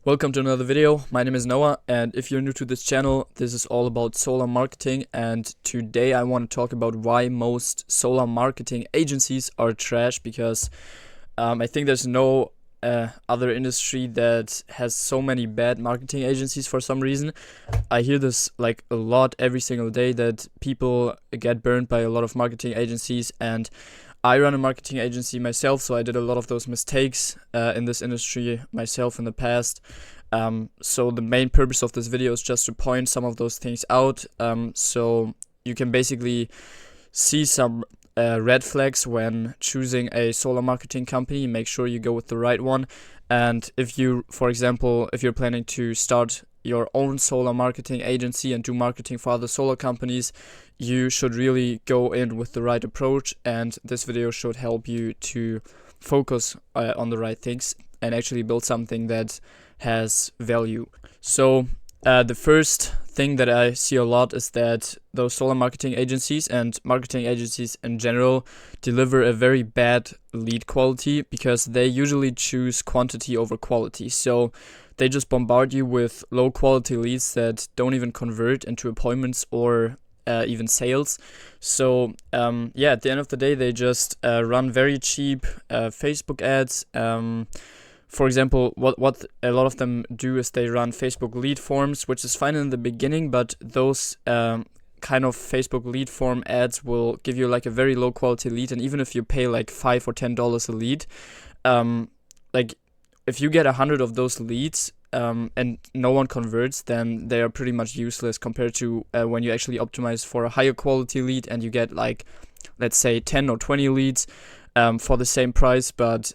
Welcome to another video. My name is Noah, and if you're new to this channel, this is all about solar marketing, and today I want to talk about why most solar marketing agencies are trash, because I think there's no other industry that has so many bad marketing agencies for some reason. I hear this like a lot every single day, that people get burned by a lot of marketing agencies, and I run a marketing agency myself, so I did a lot of those mistakes in this industry myself in the past. So the main purpose of this video is just to point some of those things out, so you can basically see some red flags when choosing a solar marketing company. Make sure you go with the right one. And if you, for example, if you're planning to start your own solar marketing agency and do marketing for other solar companies, you should really go in with the right approach, and this video should help you to focus on the right things and actually build something that has value. So the first thing that I see a lot is that those solar marketing agencies and marketing agencies in general deliver a very bad lead quality, because they usually choose quantity over quality. So they just bombard you with low quality leads that don't even convert into appointments or even sales. So at the end of the day, they just run very cheap Facebook ads. For example, what a lot of them do is they run Facebook lead forms, which is fine in the beginning, but those kind of Facebook lead form ads will give you like a very low quality lead, and even if you pay like $5 or $10 a lead, like if you get 100 of those leads and no one converts, then they are pretty much useless compared to when you actually optimize for a higher quality lead and you get like, let's say 10 or 20 leads for the same price, but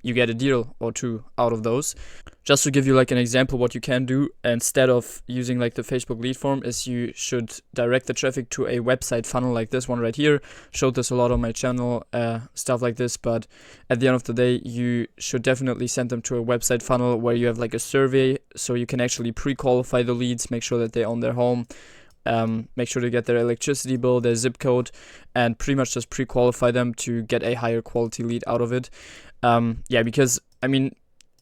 you get a deal or two out of those. Just to give you like an example, what you can do instead of using like the Facebook lead form is you should direct the traffic to a website funnel like this one right here. Showed this a lot on my channel, stuff like this, but at the end of the day, you should definitely send them to a website funnel where you have like a survey, so you can actually pre-qualify the leads, make sure that they own their home, make sure to get their electricity bill, their zip code, and pretty much just pre-qualify them to get a higher quality lead out of it. Because I mean,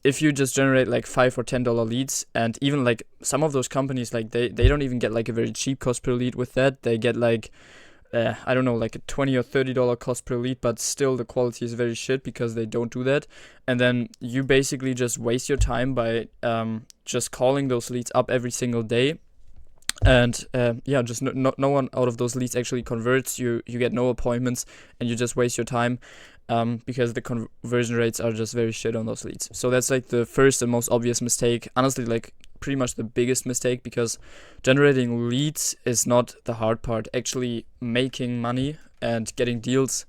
if you just generate like $5 or $10 leads, and even like some of those companies, like they don't even get like a very cheap cost per lead with that. They get like I don't know, like a $20 or $30 cost per lead, but still the quality is very shit because they don't do that. And then you basically just waste your time by just calling those leads up every single day. And just no one out of those leads actually converts. You get no appointments, and you just waste your time because the conversion rates are just very shit on those leads. So that's like the first and most obvious mistake. Honestly, like pretty much the biggest mistake, because generating leads is not the hard part. Actually making money and getting deals,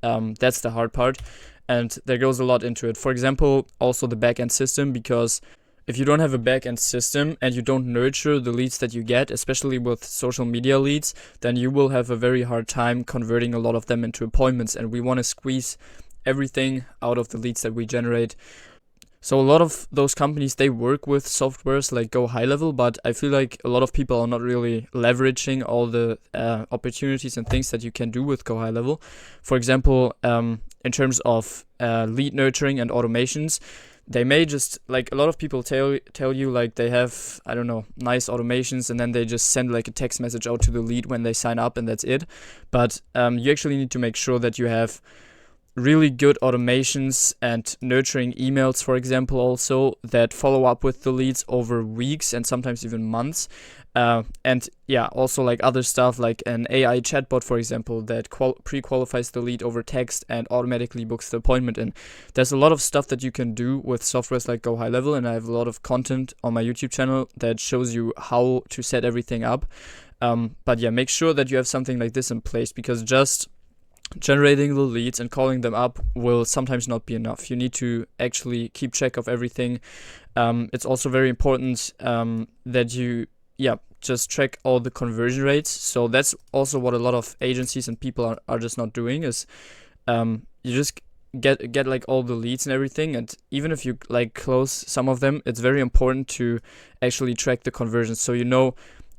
that's the hard part. And there goes a lot into it. For example, also the backend system, because if you don't have a backend system and you don't nurture the leads that you get, especially with social media leads, then you will have a very hard time converting a lot of them into appointments. And we want to squeeze everything out of the leads that we generate. So a lot of those companies, they work with softwares like GoHighLevel, but I feel like a lot of people are not really leveraging all the opportunities and things that you can do with GoHighLevel. For example, in terms of lead nurturing and automations, they may just, like, a lot of people tell you like they have, I don't know, nice automations, and then they just send like a text message out to the lead when they sign up, and that's it. But you actually need to make sure that you have really good automations and nurturing emails, for example, also that follow up with the leads over weeks and sometimes even months. Also like other stuff like an AI chatbot, for example, that pre-qualifies the lead over text and automatically books the appointment. And there's a lot of stuff that you can do with softwares like GoHighLevel, and I have a lot of content on my YouTube channel that shows you how to set everything up. Make sure that you have something like this in place, because just generating the leads and calling them up will sometimes not be enough. You need to actually keep track of everything. It's also very important that you just track all the conversion rates. So that's also what a lot of agencies and people are just not doing, is you just get like all the leads and everything, and even if you like close some of them, it's very important to actually track the conversions, so you know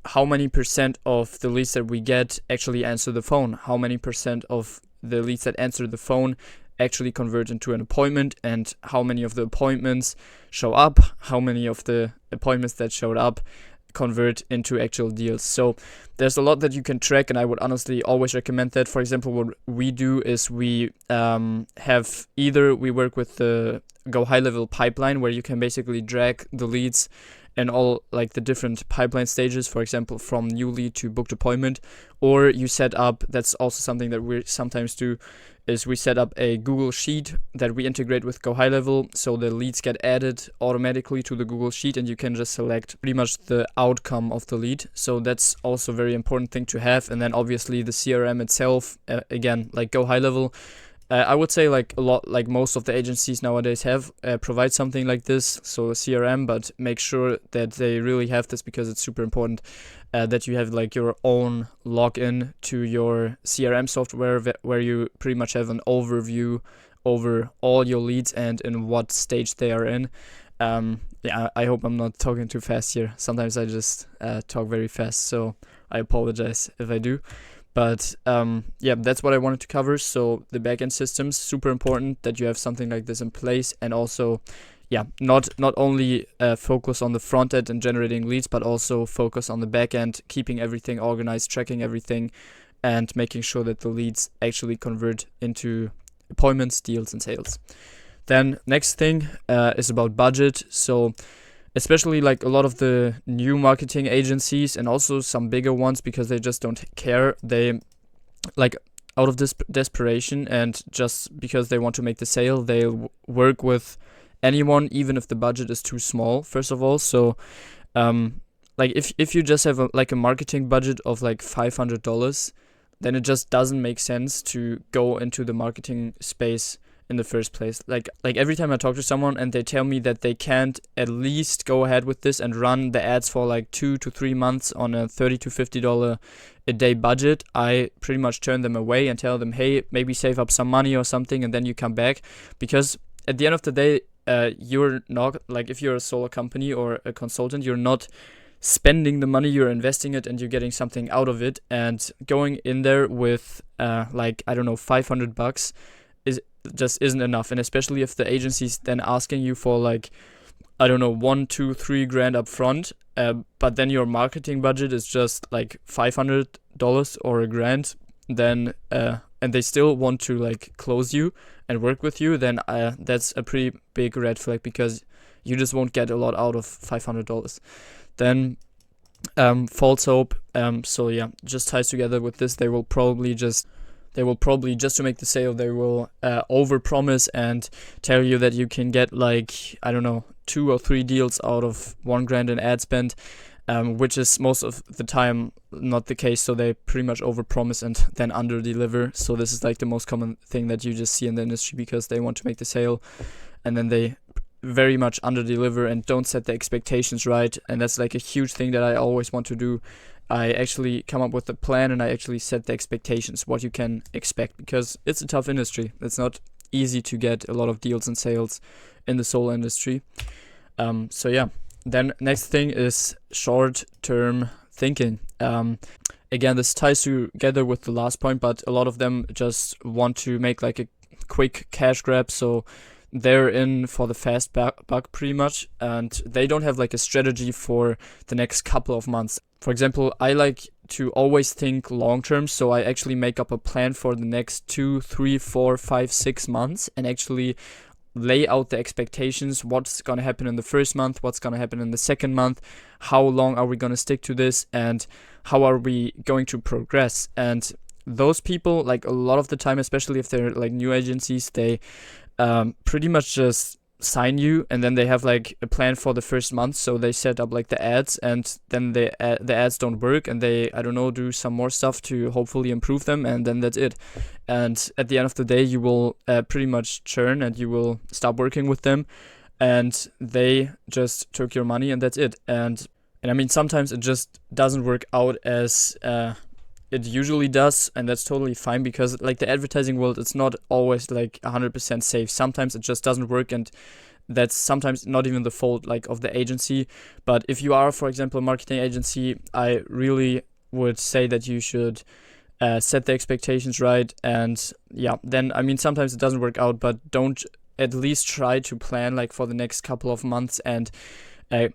how many percent of the leads that we get actually answer the phone, how many percent of the leads that answer the phone actually convert into an appointment, and how many of the appointments show up, how many of the appointments that showed up convert into actual deals. So there's a lot that you can track, and I would honestly always recommend that. For example, what we do is we work with the GoHighLevel pipeline, where you can basically drag the leads and all like the different pipeline stages, for example, from new lead to booked appointment. Or you set up, that's also something that we sometimes do, is we set up a Google Sheet that we integrate with GoHighLevel, so the leads get added automatically to the Google Sheet, and you can just select pretty much the outcome of the lead. So that's also a very important thing to have. And then obviously the CRM itself, again, like GoHighLevel, I would say like a lot, like most of the agencies nowadays have provide something like this, so a CRM, but make sure that they really have this, because it's super important that you have like your own login to your CRM software, where you pretty much have an overview over all your leads and in what stage they are in. I hope I'm not talking too fast here. Sometimes I just talk very fast, so I apologize if I do. But that's what I wanted to cover. So the backend systems, super important that you have something like this in place, and also not only focus on the front end and generating leads, but also focus on the back end, keeping everything organized, tracking everything, and making sure that the leads actually convert into appointments, deals, and sales. Then next thing is about budget. So especially like a lot of the new marketing agencies, and also some bigger ones, because they just don't care. They, like, out of this desperation and just because they want to make the sale, they'll work with anyone, even if the budget is too small, first of all. So like if you just have a marketing budget of like $500, then it just doesn't make sense to go into the marketing space in the first place. Like every time I talk to someone and they tell me that they can't at least go ahead with this and run the ads for like 2 to 3 months on a $30 to $50 a day budget, I pretty much turn them away and tell them, hey, maybe save up some money or something and then you come back. Because at the end of the day, you're not, like, if you're a solo company or a consultant, you're not spending the money, you're investing it and you're getting something out of it. And going in there with $500 just isn't enough. And especially if the agency's then asking you for like, I don't know, $1, $2, $3 grand up front, but then your marketing budget is just like $500 or $1,000, then and they still want to like close you and work with you, then that's a pretty big red flag, because you just won't get a lot out of $500. Then false hope. Just ties together with this. They will probably just to make the sale, they will overpromise and tell you that you can get like, I don't know, 2 or 3 deals out of $1,000 in ad spend, which is most of the time not the case. So they pretty much overpromise and then underdeliver. So this is like the most common thing that you just see in the industry, because they want to make the sale and then they very much underdeliver and don't set the expectations right. And that's like a huge thing that I always want to do. I actually come up with a plan and I actually set the expectations, what you can expect, because it's a tough industry. It's not easy to get a lot of deals and sales in the solo industry. Then next thing is short-term thinking. Again, this ties together with the last point, but a lot of them just want to make like a quick cash grab. So they're in for the fast buck pretty much, and they don't have like a strategy for the next couple of months. For example, I like to always think long term, so I actually make up a plan for the next 2, 3, 4, 5, 6 months and actually lay out the expectations, what's going to happen in the first month, what's going to happen in the second month, how long are we going to stick to this, and how are we going to progress. And those people, like a lot of the time, especially if they're like new agencies, they pretty much just sign you and then they have like a plan for the first month. So they set up like the ads, and then the ads don't work, and they, I don't know, do some more stuff to hopefully improve them, and then that's it. And at the end of the day, you will pretty much churn and you will stop working with them, and they just took your money and that's it. And I mean, sometimes it just doesn't work out as it usually does, and that's totally fine, because like the advertising world, it's not always like 100% safe. Sometimes it just doesn't work, and that's sometimes not even the fault like of the agency. But if you are, for example, a marketing agency, I really would say that you should set the expectations right, and yeah, then I mean sometimes it doesn't work out, but don't at least try to plan like for the next couple of months, and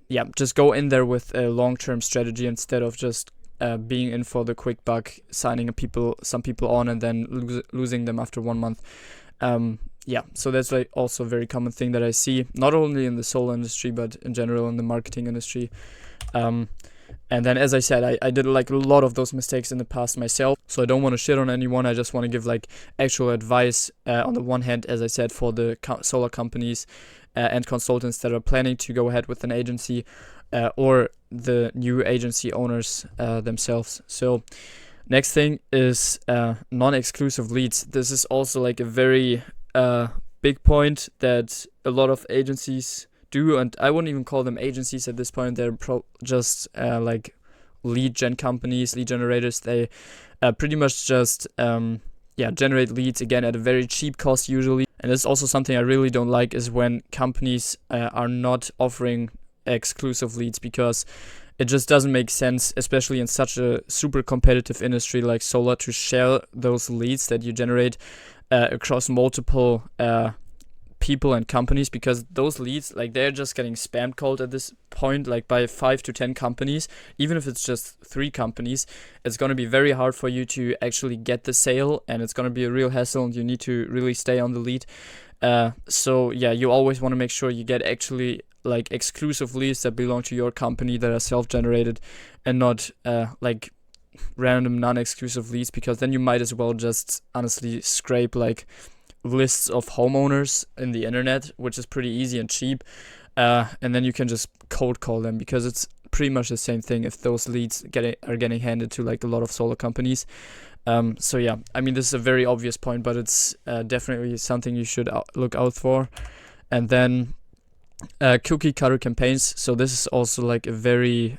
yeah, just go in there with a long-term strategy instead of just being in for the quick buck, signing some people on and then losing them after 1 month. Yeah, so that's like also a very common thing that I see, not only in the solar industry but in general in the marketing industry. And then, as I said, I did like a lot of those mistakes in the past myself, so I don't want to shit on anyone. I just want to give like actual advice on the one hand, as I said, for the solar companies and consultants that are planning to go ahead with an agency, or the new agency owners themselves. So next thing is non-exclusive leads. This is also like a very big point that a lot of agencies do, and I wouldn't even call them agencies at this point. They're just like lead gen companies, lead generators. They pretty much just generate leads, again, at a very cheap cost usually. And this is also something I really don't like, is when companies are not offering exclusive leads, because it just doesn't make sense, especially in such a super competitive industry like solar, to share those leads that you generate across multiple people and companies, because those leads, like, they're just getting spam called at this point, like by 5 to 10 companies. Even if it's just 3 companies, it's going to be very hard for you to actually get the sale, and it's going to be a real hassle, and you need to really stay on the lead. So yeah, you always want to make sure you get actually like exclusive leads that belong to your company, that are self-generated, and not like random non-exclusive leads, because then you might as well just honestly scrape like lists of homeowners in the internet, which is pretty easy and cheap, and then you can just cold call them, because it's pretty much the same thing if those leads are getting handed to like a lot of solar companies. So yeah, I mean, this is a very obvious point, but it's definitely something you should look out for. And then cookie cutter campaigns. So this is also like a very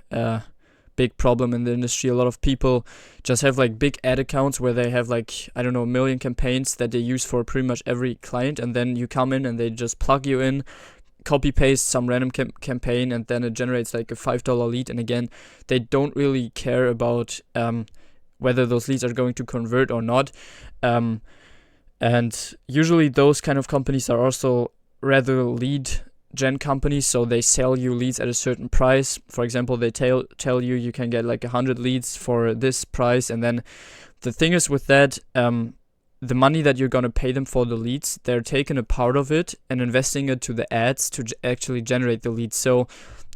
big problem in the industry. A lot of people just have like big ad accounts where they have like, I don't know, 1 million campaigns that they use for pretty much every client, and then you come in and they just plug you in, copy paste some random campaign, and then it generates like a $5 lead. And again, they don't really care about whether those leads are going to convert or not. And usually those kind of companies are also rather lead gen companies, so they sell you leads at a certain price. For example, they tell you can get like 100 leads for this price, and then the thing is with that, the money that you're gonna pay them for the leads, they're taking a part of it and investing it to the ads to actually generate the leads. So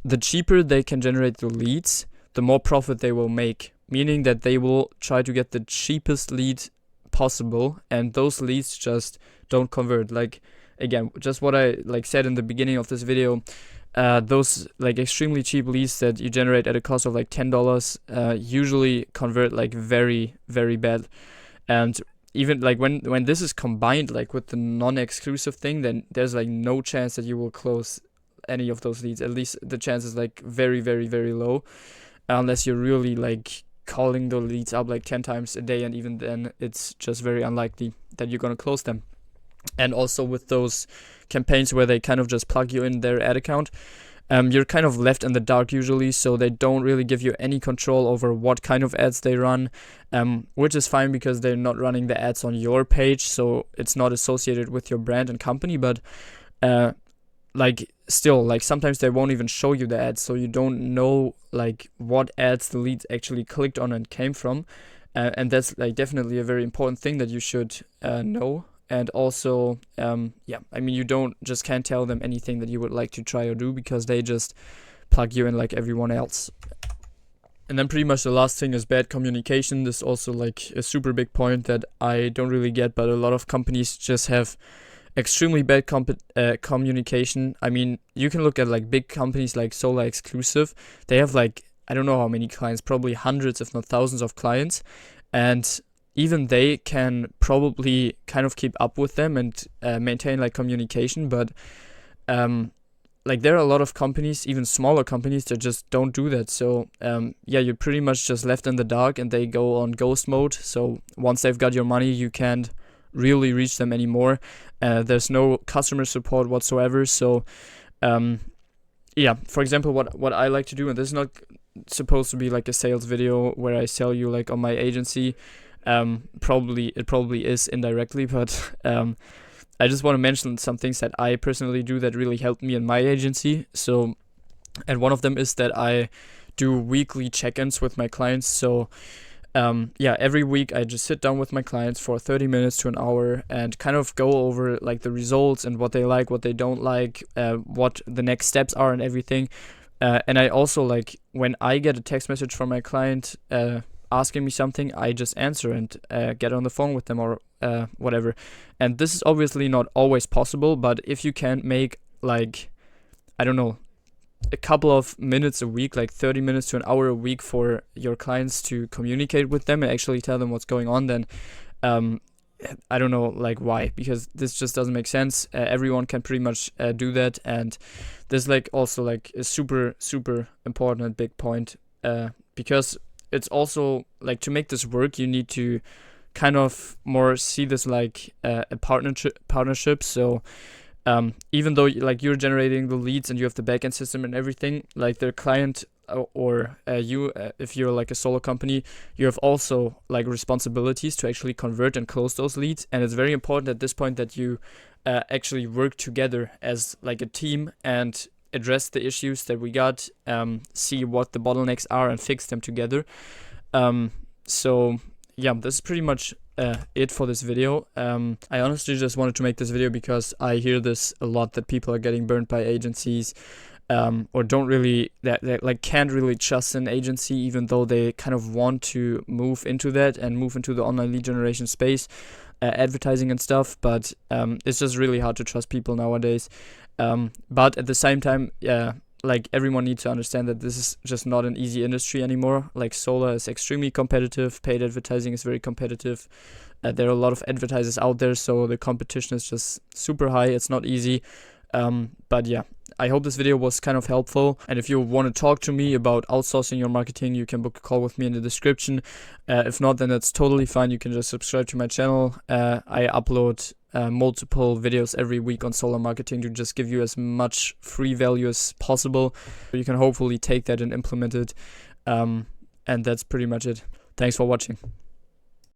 the cheaper they can generate the leads, the more profit they will make, meaning that they will try to get the cheapest lead possible, and those leads just don't convert. Like, again, just what I like said in the beginning of this video, those like extremely cheap leads that you generate at a cost of like $10 usually convert like very, very bad. And even like when this is combined like with the non-exclusive thing, then there's like no chance that you will close any of those leads. At least the chance is like very, very, very low, unless you're really like calling the leads up like 10 times a day, and even then it's just very unlikely that you're gonna close them. And also with those campaigns where they kind of just plug you in their ad account, you're kind of left in the dark usually, so they don't really give you any control over what kind of ads they run, which is fine because they're not running the ads on your page, so it's not associated with your brand and company. But like still, like sometimes they won't even show you the ads, so you don't know like what ads the leads actually clicked on and came from, and that's like definitely a very important thing that you should know. And also, I mean, you can't tell them anything that you would like to try or do, because they just plug you in like everyone else. And then pretty much the last thing is bad communication. This is also like a super big point that I don't really get, but a lot of companies just have extremely bad communication. I mean, you can look at like big companies like Solar Exclusive. They have like, I don't know how many clients, probably hundreds if not thousands of clients, and even they can probably kind of keep up with them and maintain like communication, but like there are a lot of companies, even smaller companies, that just don't do that. So you're pretty much just left in the dark, and they go on ghost mode. So once they've got your money, you can't really reach them anymore. There's no customer support whatsoever. So for example, what I like to do, and this is not supposed to be like a sales video where I sell you like on my agency, It probably is indirectly, but I just want to mention some things that I personally do that really helped me in my agency. So, and one of them is that I do weekly check-ins with my clients. So yeah, every week I just sit down with my clients for 30 minutes to an hour and kind of go over like the results and what they like, what they don't like, what the next steps are and everything. And I also, like, when I get a text message from my client asking me something, I just answer and get on the phone with them or whatever. And this is obviously not always possible, but if you can make, like, I don't know, a couple of minutes a week, like 30 minutes to an hour a week for your clients to communicate with them and actually tell them what's going on, then I don't know, like, why, because this just doesn't make sense. Everyone can pretty much do that, and this, like, also, like, a super important and big point, because it's also, like, to make this work, you need to kind of more see this like a partnership. So even though like you're generating the leads and you have the backend system and everything, like the client or you, if you're like a solo company, you have also like responsibilities to actually convert and close those leads. And it's very important at this point that you actually work together as like a team and address the issues that we got, see what the bottlenecks are and fix them together. So yeah, this is pretty much it for this video. I honestly just wanted to make this video because I hear this a lot, that people are getting burnt by agencies, or don't really, that like can't really trust an agency, even though they kind of want to move into that and move into the online lead generation space, advertising and stuff, but it's just really hard to trust people nowadays. But at the same time, like everyone needs to understand that this is just not an easy industry anymore. Like solar is extremely competitive, paid advertising is very competitive. There are a lot of advertisers out there, so the competition is just super high. It's not easy. But yeah, I hope this video was kind of helpful. And if you want to talk to me about outsourcing your marketing, you can book a call with me in the description. If not, then that's totally fine. You can just subscribe to my channel. I upload multiple videos every week on solar marketing to just give you as much free value as possible. You can hopefully take that and implement it. And that's pretty much it. Thanks for watching.